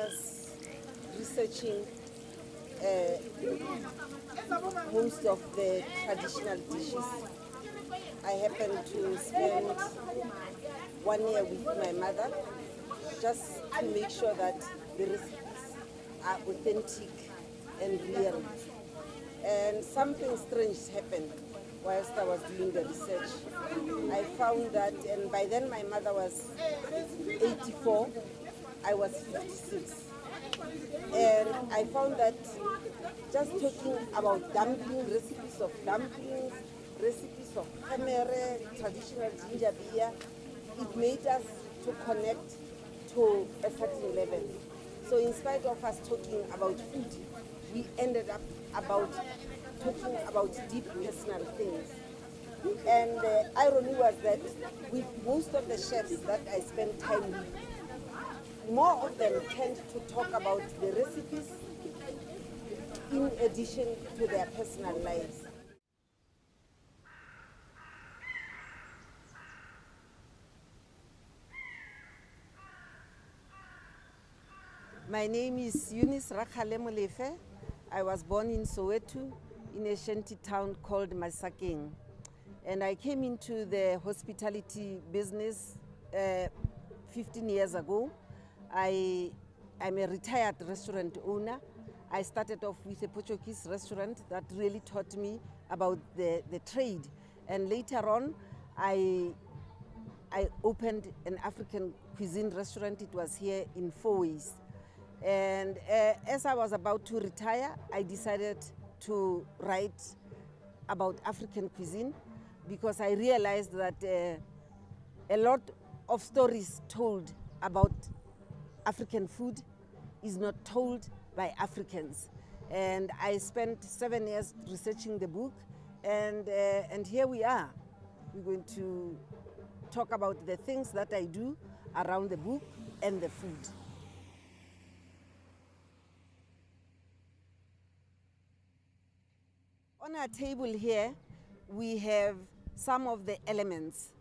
was researching most of the traditional dishes. I happened to spend 1 year with my mother just to make sure that the recipes are authentic and real. And something strange happened whilst I was doing the research. I found that, and by then my mother was 84, I was 56. And I found that just talking about dumpling, recipes of dumplings, recipes of Gemere, traditional ginger beer, it made us to connect to a certain level. So in spite of us talking about food, we ended up talking about deep personal things. And the irony was that with most of the chefs that I spent time with, more of them tend to talk about the recipes in addition to their personal lives. My name is Eunice. I was born in Soweto in a shanty town called Masakeng. And I came into the hospitality business 15 years ago. I'm a retired restaurant owner. I started off with a Portuguese restaurant that really taught me about the trade. And later on, I opened an African cuisine restaurant. It was here in Fourways. And as I was about to retire, I decided to write about African cuisine because I realized that a lot of stories told about African food is not told by Africans. And I spent 7 years researching the book, and here we are. We're going to talk about the things that I do around the book and the food. On our table here, we have some of the elements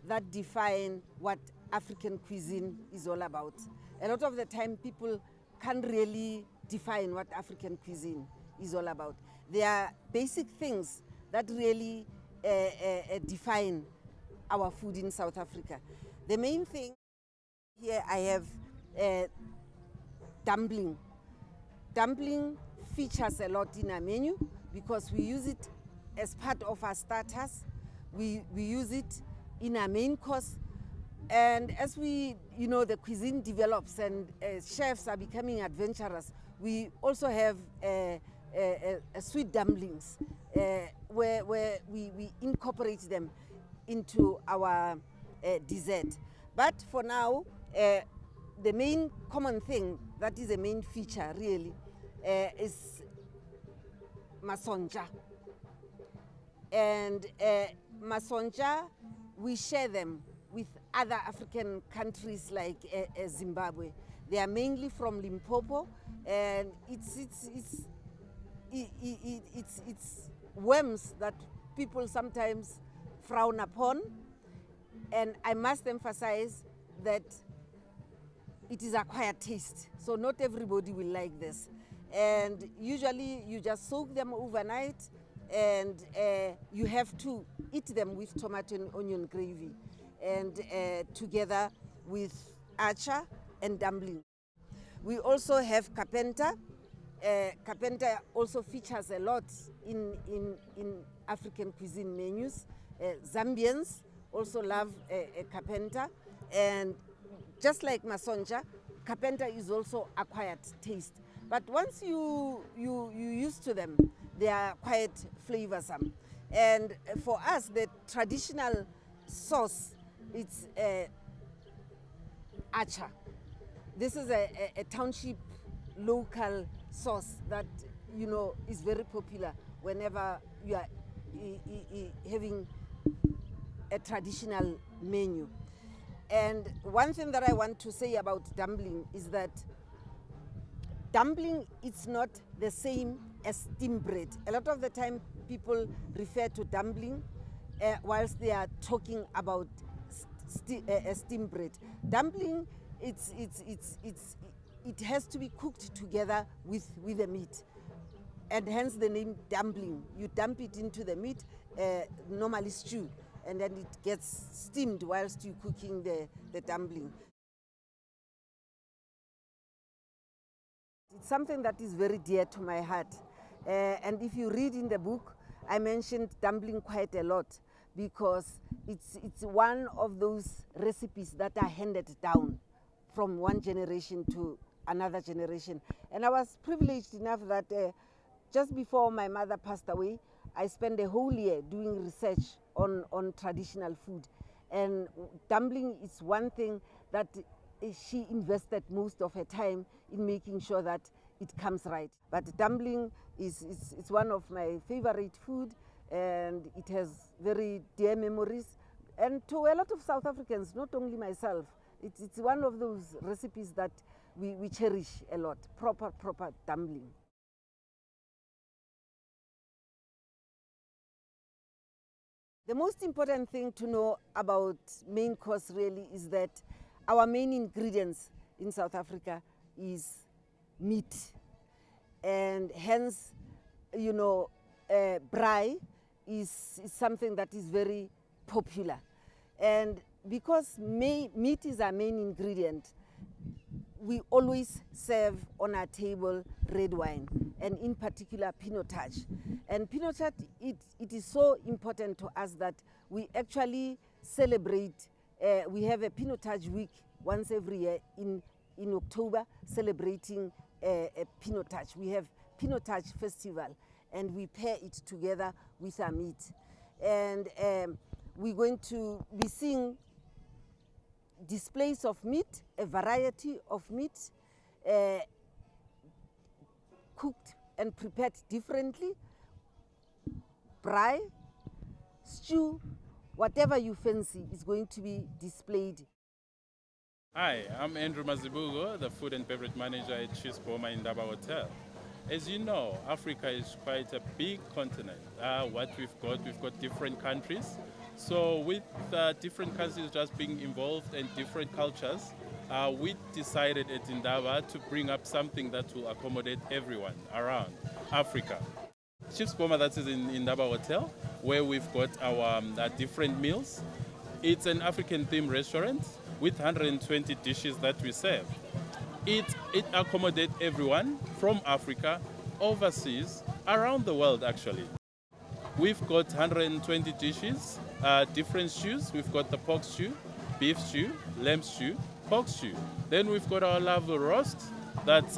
that define what African cuisine is all about. A lot of the time, people can't really define what African cuisine is all about. There are basic things that really define our food in South Africa. The main thing here, I have dumpling. Dumpling features a lot in our menu because we use it as part of our starters. We use it in our main course. And as the cuisine develops and chefs are becoming adventurous, we also have sweet dumplings where we incorporate them into our dessert. But for now, the main common thing that is the main feature really is Masontja. And Masontja, we share them with other African countries like Zimbabwe. They are mainly from Limpopo, and it's worms that people sometimes frown upon. And I must emphasize that it is acquired taste, so not everybody will like this. And usually you just soak them overnight, and you have to eat them with tomato and onion gravy, and together with atchaar and dumpling. We also have Kapenta. Kapenta also features a lot in African cuisine menus. Zambians also love Kapenta, and just like Masontja, Kapenta is also acquired taste. But once you used to them, they are quite flavorsome. And for us, the traditional sauce, it's atchaar. This is a township local sauce that is very popular whenever you are having a traditional menu. And one thing that I want to say about dumpling is that dumpling is not the same as steam bread. A lot of the time people refer to dumpling whilst they are talking about steam bread. Dumpling, it's it has to be cooked together with the meat. And hence the name dumpling. You dump it into the meat, normally stew, and then it gets steamed whilst you're cooking the dumpling. It's something that is very dear to my heart. And if you read in the book, I mentioned dumpling quite a lot because it's one of those recipes that are handed down from one generation to another generation. And I was privileged enough that just before my mother passed away, I spent a whole year doing research on traditional food. And dumpling is one thing that she invested most of her time in making sure that it comes right. But dumpling is one of my favorite food, and it has very dear memories. And to a lot of South Africans, not only myself, it's one of those recipes that we cherish a lot, proper dumpling. The most important thing to know about main course really is that our main ingredients in South Africa is meat. And hence, you know, braai is something that is very popular. And because meat is our main ingredient, we always serve on our table red wine, and in particular Pinotage. And Pinotage, it is so important to us that we actually celebrate, we have a Pinotage week once every year in October, celebrating a Pinotage. We have Pinotage festival, and we pair it together with our meat. And we're going to be seeing displays of meat, a variety of meat, cooked and prepared differently, braai, stew, whatever you fancy is going to be displayed. Hi, I'm Andrew Mazibugo, the food and beverage manager at Boma in Ndaba Hotel. As you know, Africa is quite a big continent. What we've got different countries. So with different countries just being involved and different cultures, we decided at Ndaba to bring up something that will accommodate everyone around Africa. Chief's Boma, that is in Ndaba Hotel, where we've got our different meals. It's an African-themed restaurant with 120 dishes that we serve. It accommodates everyone from Africa, overseas, around the world actually. We've got 120 dishes, different stews. We've got the pork stew, beef stew, lamb stew, pork stew. Then we've got our lovely roast. That's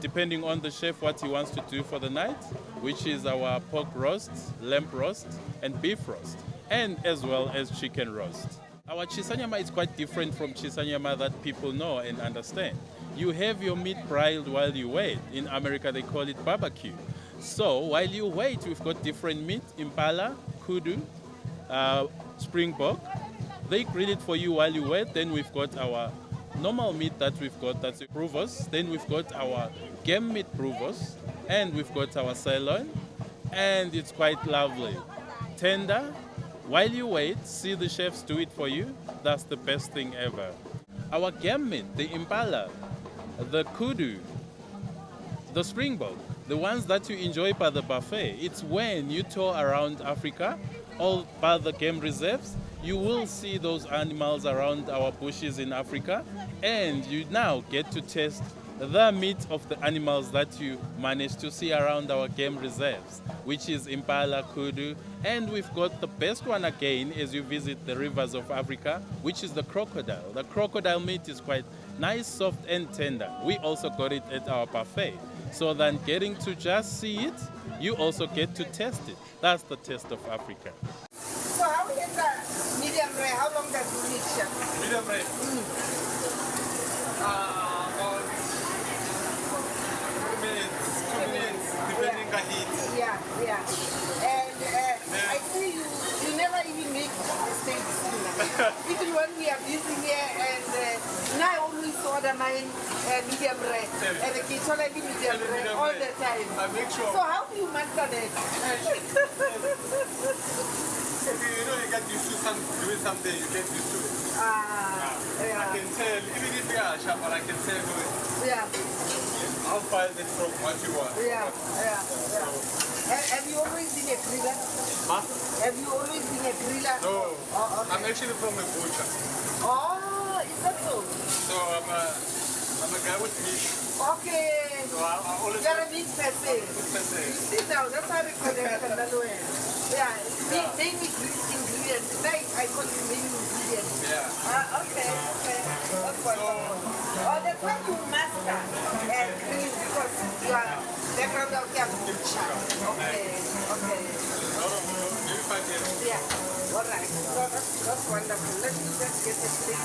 depending on the chef what he wants to do for the night, which is our pork roast, lamb roast, and beef roast, and as well as chicken roast. Our chisanyama is quite different from chisanyama that people know and understand. You have your meat broiled while you wait. In America, they call it barbecue. So while you wait, we've got different meat, impala, kudu, springbok. They grill it for you while you wait. Then we've got our normal meat that we've got, that's bruvos. Then we've got our game meat bruvos. And we've got our sirloin. And it's quite lovely. Tender. While you wait, see the chefs do it for you. That's the best thing ever. Our game meat, the impala, the kudu, the springbok, the ones that you enjoy by the buffet. It's when you tour around Africa, all by the game reserves, you will see those animals around our bushes in Africa, and you now get to taste the meat of the animals that you manage to see around our game reserves, which is impala, kudu, and we've got the best one again as you visit the rivers of Africa, which is the crocodile. The crocodile meat is quite nice, soft and tender. We also got it at our buffet. So then getting to just see it, you also get to taste it. That's the taste of Africa. So how is that medium rare? How long does it take, chef? Medium rare? About 2 minutes, depending on heat. Yeah. And I see you never even make mistakes. Even when we are busy here, and now I always order mine medium rare, and the kids order medium rare all the time. I make sure. So how do you master that? You know, you get used to doing something, you get used to it. Yeah. I can tell, even if you are a chef, I can tell you it. Yeah. I'll find it from what you want. Yeah. Have you always been a griller? Huh? Have you always been a griller? No. Oh, okay. I'm actually from a butcher. Oh, is that so? So I'm a guy with meat. Okay. So I always You're a meat person. person. Sit down, that's how we connect on that way. Yeah, main ingredients. Like I call it main ingredients. Yeah. Okay. That's wonderful. Oh, that's why you master and grill because you are background of your butcher. Okay. Maybe 5 years. Yeah. All right. So that's wonderful. Let me just get the plate.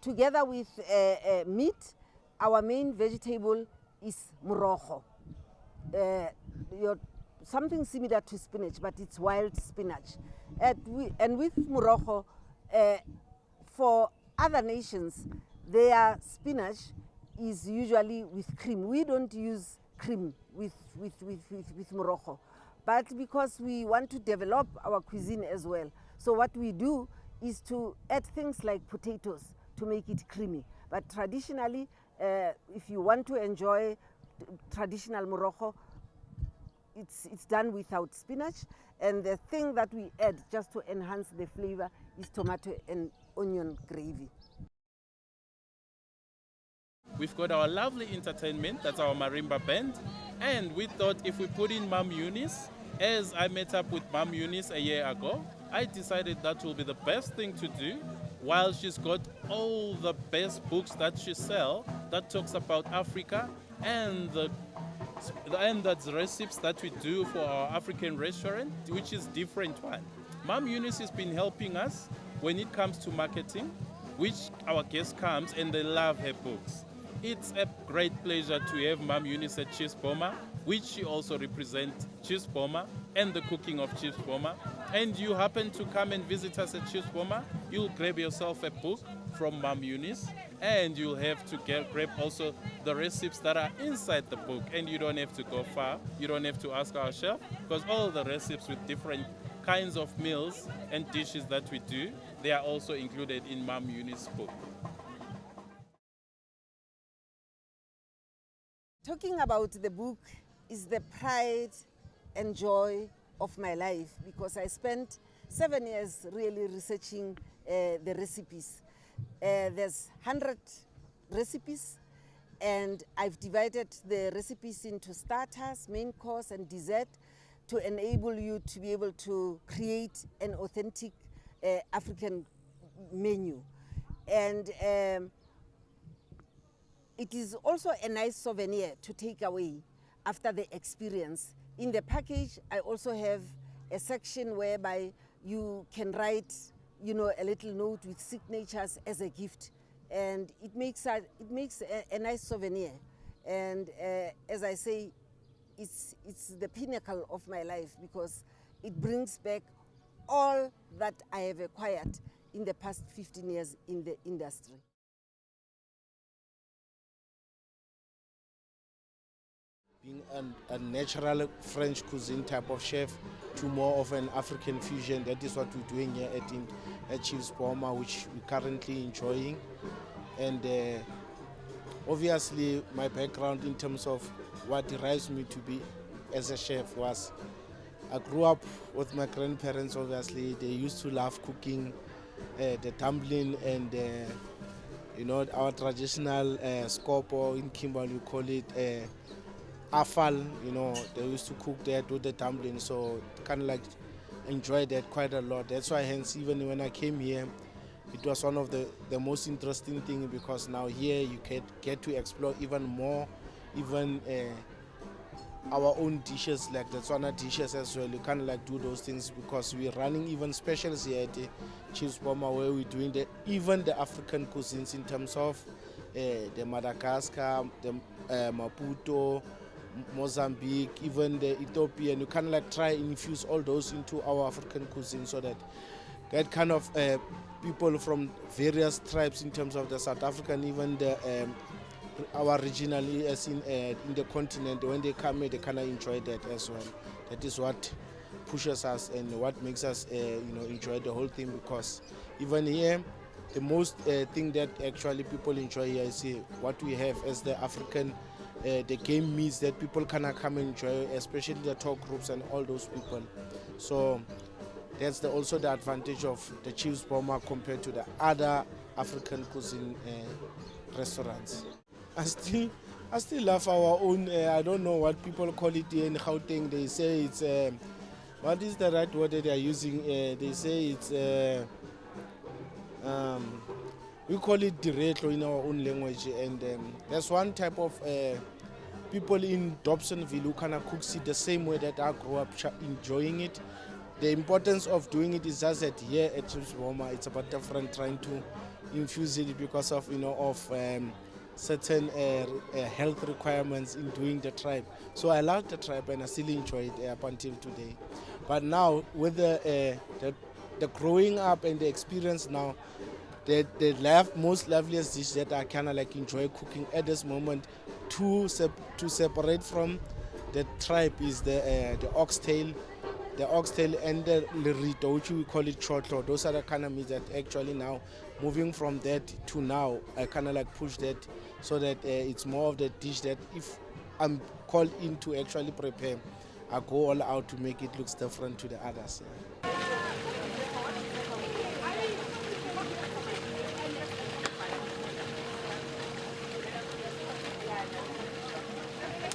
Together with meat, our main vegetable is morogo. Something similar to spinach, but it's wild spinach. And with morogo, for other nations, their spinach is usually with cream. We don't use cream with morogo, but because we want to develop our cuisine as well. So what we do is to add things like potatoes to make it creamy. But traditionally, if you want to enjoy traditional morogo, it's done without spinach. And the thing that we add just to enhance the flavor is tomato and onion gravy. We've got our lovely entertainment, that's our marimba band. And we thought if we put in Mom Eunice, as I met up with Mom Eunice a year ago, I decided that will be the best thing to do while she's got all the best books that she sells that talks about Africa and that's recipes that we do for our African restaurant, which is different one. Mom Eunice has been helping us when it comes to marketing, which our guest comes and they love her books. It's a great pleasure to have Mom Eunice at Chiefs Boma, which she also represents Chiefs Boma and the cooking of Chiefs Boma. And you happen to come and visit us at Chiefs Boma, you'll grab yourself a book from Mom Eunice, and you'll have to grab also the recipes that are inside the book. And you don't have to go far, you don't have to ask our chef, because all the recipes with different kinds of meals and dishes that we do, they are also included in Mom Eunice's book. Talking about the book is the pride and joy of my life, because I spent 7 years really researching the recipes. There's 100 recipes, and I've divided the recipes into starters, main course, and dessert to enable you to be able to create an authentic African menu. And it is also a nice souvenir to take away after the experience. In the package, I also have a section whereby you can write, a little note with signatures as a gift, and it makes a nice souvenir. And as I say, it's the pinnacle of my life, because it brings back all that I have acquired in the past 15 years in the industry. Being a natural French cuisine type of chef to more of an African fusion, that is what we're doing here at Chiefs Boma, which we're currently enjoying. And obviously my background in terms of what drives me to be as a chef was, I grew up with my grandparents. Obviously they used to love cooking the dumpling and our traditional scopo in Kimberley, we call it afal. They used to cook there, do the dumpling, so kind of like enjoyed that quite a lot. That's why hence even when I came here, it was one of the most interesting things, because now here you get to explore even more, even our own dishes, like the Tswana dishes as well. You kind of like do those things, because we're running even specials here at the Chiefs Boma, where we're doing even the African cuisines in terms of the Madagascar, the Maputo, Mozambique, even the Ethiopian. You kind of like try and infuse all those into our African cuisine, so that kind of people from various tribes in terms of the South African, even our regionally as in the continent, when they come here, they kind of enjoy that as well. That is what pushes us and what makes us enjoy the whole thing, because even here the most thing that actually people enjoy here is what we have as the African the game meats that people can come and enjoy, especially the talk groups and all those people. So that's also the advantage of the Chiefs Boma compared to the other African cuisine restaurants. I still love our own, I don't know what people call it here in Gauteng. They say it's, what is the right word that they are using? They say it's, we call it diretlo in our own language. And there's one type of people in Dobsonville who kind of cooks it the same way that I grew up enjoying it. The importance of doing it is just that here at Chiefs Boma, it's about different, trying to infuse it because of certain health requirements in doing the tribe. So I love the tribe and I still enjoy it up until today. But now with the growing up and the experience now, the most loveliest dish that I kind of like enjoy cooking at this moment to separate from the tribe is the oxtail. The oxtail and the lerito, which we call it tshotlo. Those are the kind of meats that actually now, moving from that to now, I kind of like push that so that it's more of the dish that if I'm called in to actually prepare, I go all out to make it look different to the others. Yeah.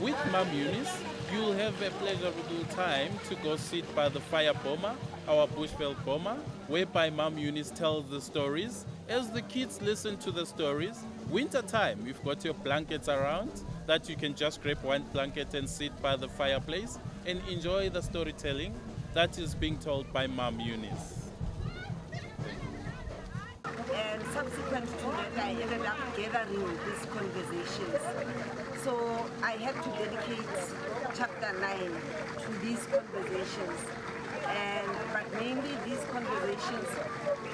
With Mom Eunice, you'll have a pleasurable time to go sit by the fire Boma, our bushveld Boma, whereby Mom Eunice tells the stories. As the kids listen to the stories, winter time, you've got your blankets around that you can just grab one blanket and sit by the fireplace and enjoy the storytelling that is being told by Mom Eunice. And subsequent to that, I ended up gathering these conversations. So I had to dedicate chapter 9 to these conversations. But mainly these conversations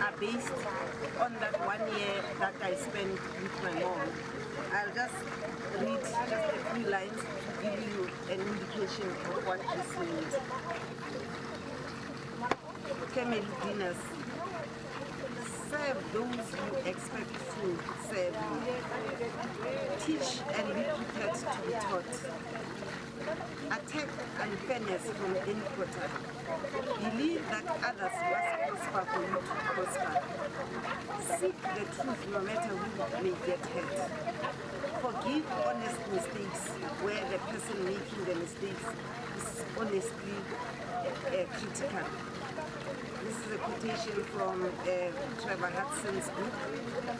are based on that 1 year that I spent with my mom. I'll just read just a few lines to give you an indication of what this means. Family dinners. Serve those you expect to serve you. Teach and be prepared to be taught. Attack unfairness from any Kota. Believe that others must prosper for you to prosper. Seek the truth no matter who may get hurt. Forgive honest mistakes where the person making the mistakes is honestly critical. This is a quotation from Trevor Hudson's book,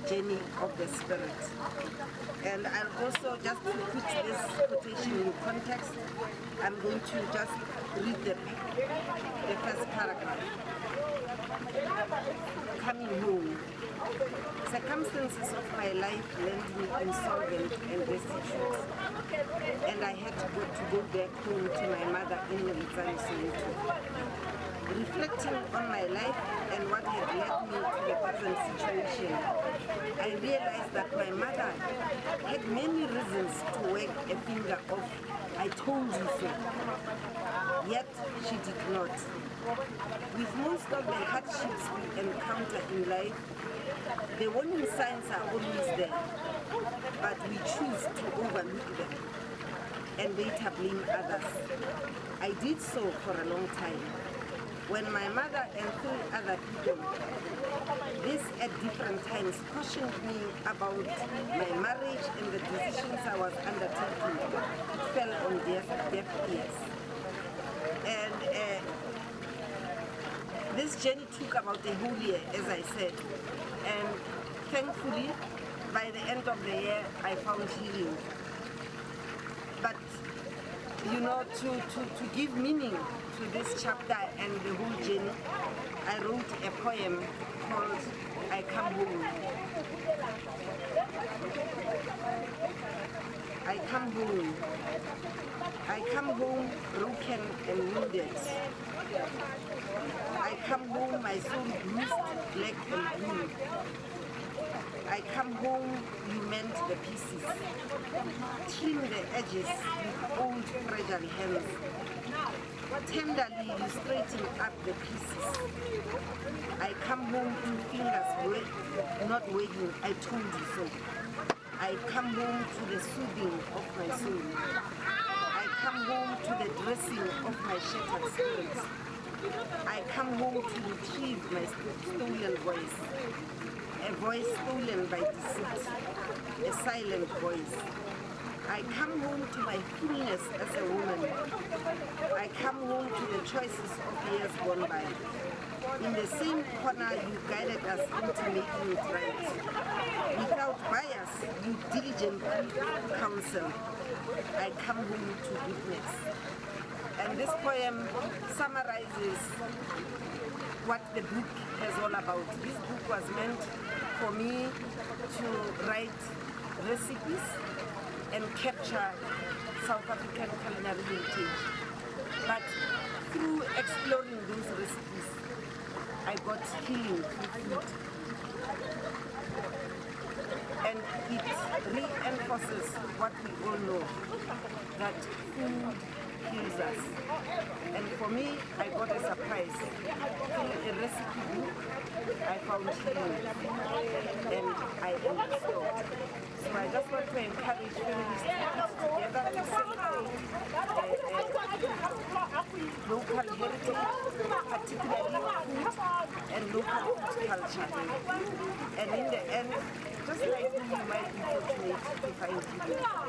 Journey of the Spirit. And I'll also, just to put this quotation in context, I'm going to just read the first paragraph. Coming home. Circumstances of my life left me insolvent and destitute. And I had to go back home to my mother in Soweto. Reflecting on my life and what had led me to the present situation, I realized that my mother had many reasons to wag a finger of, "I told you so." Yet she did not. With most of the hardships we encounter in life, the warning signs are always there, but we choose to overlook them and later blame others. I did so for a long time. When my mother and 3 other people, this at different times, cautioned me about my marriage and the decisions I was undertaking, it fell on deaf ears. And this journey took about a whole year, as I said. And thankfully, by the end of the year, I found healing. But, you know, to give meaning to this chapter and the whole journey, I wrote a poem called I Come Home. I come home. I come home broken and wounded. I come home, my soul bruised, black and blue. I come home, you mend the pieces. Trim the edges with old fragile hands. Tenderly, you straighten up the pieces. I come home in fingers not wagging, I told you so. I come home to the soothing of my soul. I come home to the dressing of my shattered spirit. I come home to retrieve my stolen voice. A voice stolen by deceit. A silent voice. I come home to my fullness as a woman. I come home to the choices of years gone by. In the same corner, you guided us into making it right. Without bias, you diligently counsel. I come home to goodness. And this poem summarizes what the book is all about. This book was meant for me to write recipes and capture South African culinary heritage. But through exploring those recipes, I got healing through food. And it reinforces what we all know, that food heals us. And for me, I got a surprise. Through a recipe book, I found healing, and I am restored. So I just want to encourage families to eat together to celebrate local heritage, particularly food and local food culture. And in the end, just like me, you might be fortunate to find healing.